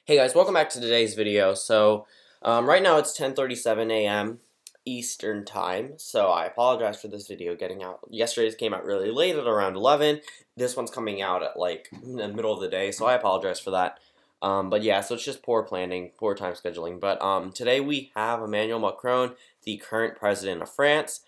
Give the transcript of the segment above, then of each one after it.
Hey guys, welcome back to today's video. Right now it's 10:37 a.m. Eastern time, so I apologize for this video getting out. Yesterday's came out really late at around 11. This one's coming out at like in the middle of the day, so I apologize for that. But yeah, so it's just poor planning, poor time scheduling. But today we have Emmanuel Macron, the current president of France,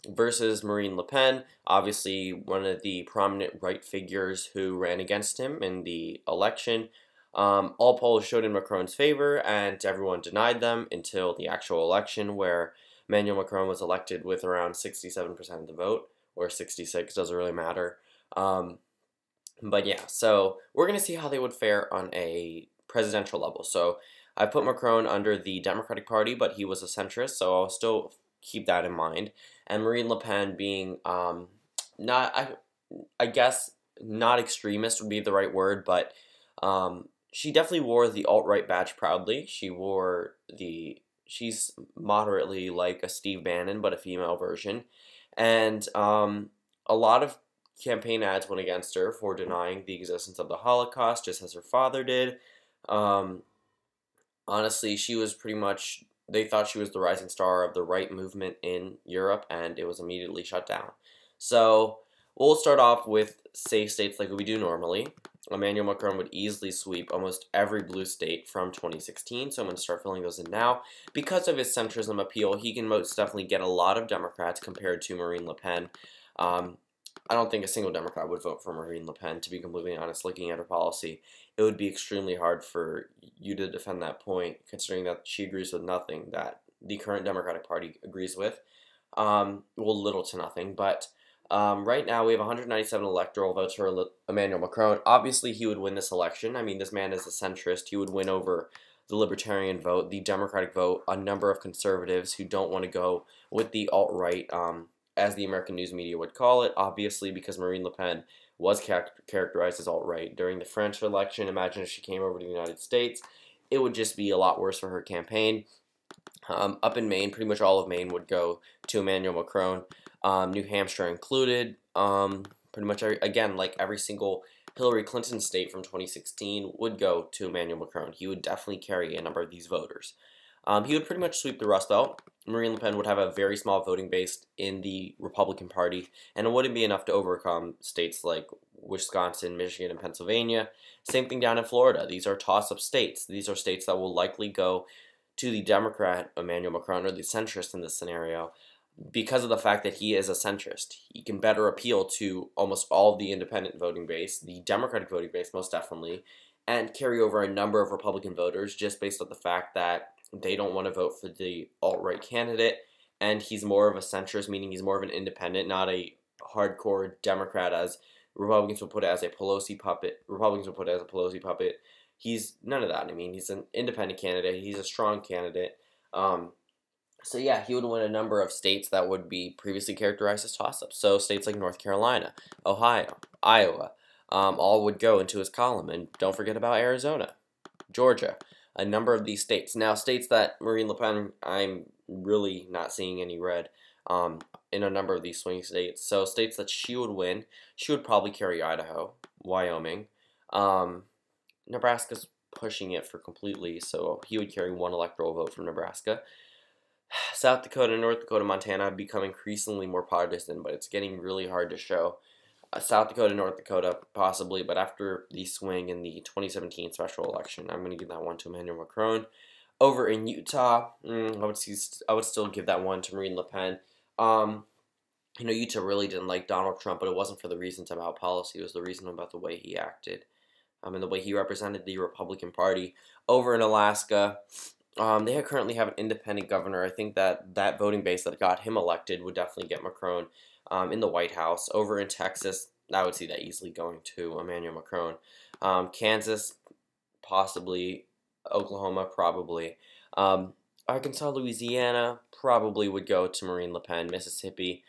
versus Marine Le Pen, obviously one of the prominent right figures who ran against him in the election. All polls showed in Macron's favor, and everyone denied them until the actual election, where Emmanuel Macron was elected with around 67% of the vote, or 66, doesn't really matter. But yeah, so we're going to see how they would fare on a presidential level. So I put Macron under the Democratic Party, but he was a centrist, so I'll still keep that in mind. And Marine Le Pen being I guess not extremist would be the right word, but she definitely wore the alt-right badge proudly. She's moderately like a Steve Bannon, but a female version. And a lot of campaign ads went against her for denying the existence of the Holocaust, just as her father did. Honestly, she was pretty much, they thought she was the rising star of the right movement in Europe, and it was immediately shut down. So we'll start off with safe states like we do normally. Emmanuel Macron would easily sweep almost every blue state from 2016, so I'm going to start filling those in now. Because of his centrism appeal, he can most definitely get a lot of Democrats compared to Marine Le Pen. I don't think a single Democrat would vote for Marine Le Pen, to be completely honest. Looking at her policy, it would be extremely hard for you to defend that point, considering that she agrees with nothing that the current Democratic Party agrees with. Well, little to nothing, but right now we have 197 electoral votes for Emmanuel Macron. Obviously, he would win this election. I mean, this man is a centrist. He would win over the libertarian vote, the Democratic vote, a number of conservatives who don't want to go with the alt-right, as the American news media would call it, obviously, because Marine Le Pen was characterized as alt-right. During the French election, imagine if she came over to the United States, it would just be a lot worse for her campaign. Up in Maine, pretty much all of Maine would go to Emmanuel Macron, New Hampshire included. Pretty much, again, like every single Hillary Clinton state from 2016 would go to Emmanuel Macron. He would definitely carry a number of these voters. He would pretty much sweep the Rust Belt. Marine Le Pen would have a very small voting base in the Republican Party, and it wouldn't be enough to overcome states like Wisconsin, Michigan, and Pennsylvania. Same thing down in Florida. These are toss-up states. These are states that will likely go to the Democrat, Emmanuel Macron, or the centrist in this scenario, because of the fact that he is a centrist. He can better appeal to almost all of the independent voting base, the Democratic voting base most definitely, and carry over a number of Republican voters just based on the fact that they don't want to vote for the alt-right candidate, and he's more of a centrist, meaning he's more of an independent, not a hardcore Democrat as Republicans would put it as a Pelosi puppet. He's none of that. I mean, he's an independent candidate. He's a strong candidate. So yeah, he would win a number of states that would be previously characterized as toss-ups. So states like North Carolina, Ohio, Iowa, all would go into his column. And don't forget about Arizona, Georgia, a number of these states. Now, states that Marine Le Pen, I'm really not seeing any red in a number of these swing states. So states that she would win, she would probably carry Idaho, Wyoming. Nebraska's pushing it for completely, so he would carry one electoral vote from Nebraska. South Dakota, North Dakota, Montana have become increasingly more partisan, but it's getting really hard to show. South Dakota, North Dakota, possibly, but after the swing in the 2017 special election, I'm going to give that one to Emmanuel Macron. Over in Utah, I would still give that one to Marine Le Pen. Utah really didn't like Donald Trump, but it wasn't for the reasons about policy. It was the reason about the way he acted, and the way he represented the Republican Party. Over in Alaska, they currently have an independent governor. I think that voting base that got him elected would definitely get Macron in the White House. Over in Texas, I would see that easily going to Emmanuel Macron. Kansas, possibly. Oklahoma, probably. Arkansas, Louisiana, probably would go to Marine Le Pen. Mississippi,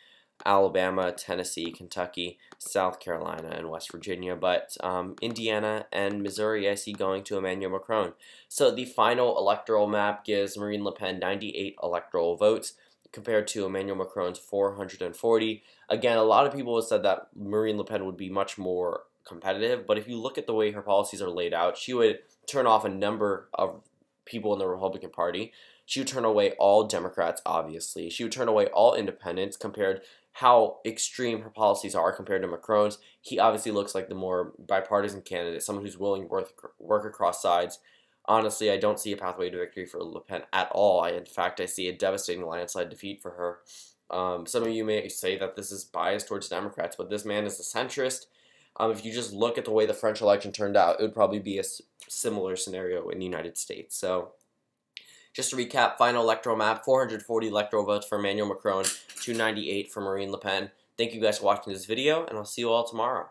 Alabama, Tennessee, Kentucky, South Carolina, and West Virginia. But Indiana and Missouri I see going to Emmanuel Macron. So the final electoral map gives Marine Le Pen 98 electoral votes compared to Emmanuel Macron's 440. Again, a lot of people have said that Marine Le Pen would be much more competitive, but if you look at the way her policies are laid out, she would turn off a number of people in the Republican Party. She would turn away all Democrats, obviously. She would turn away all independents compared how extreme her policies are compared to Macron's. He obviously looks like the more bipartisan candidate, someone who's willing to work across sides. Honestly, I don't see a pathway to victory for Le Pen at all. In fact, I see a devastating landslide defeat for her. Some of you may say that this is biased towards Democrats, but this man is a centrist. If you just look at the way the French election turned out, it would probably be a similar scenario in the United States. So, just to recap, final electoral map, 440 electoral votes for Emmanuel Macron, 298 for Marine Le Pen. Thank you guys for watching this video, and I'll see you all tomorrow.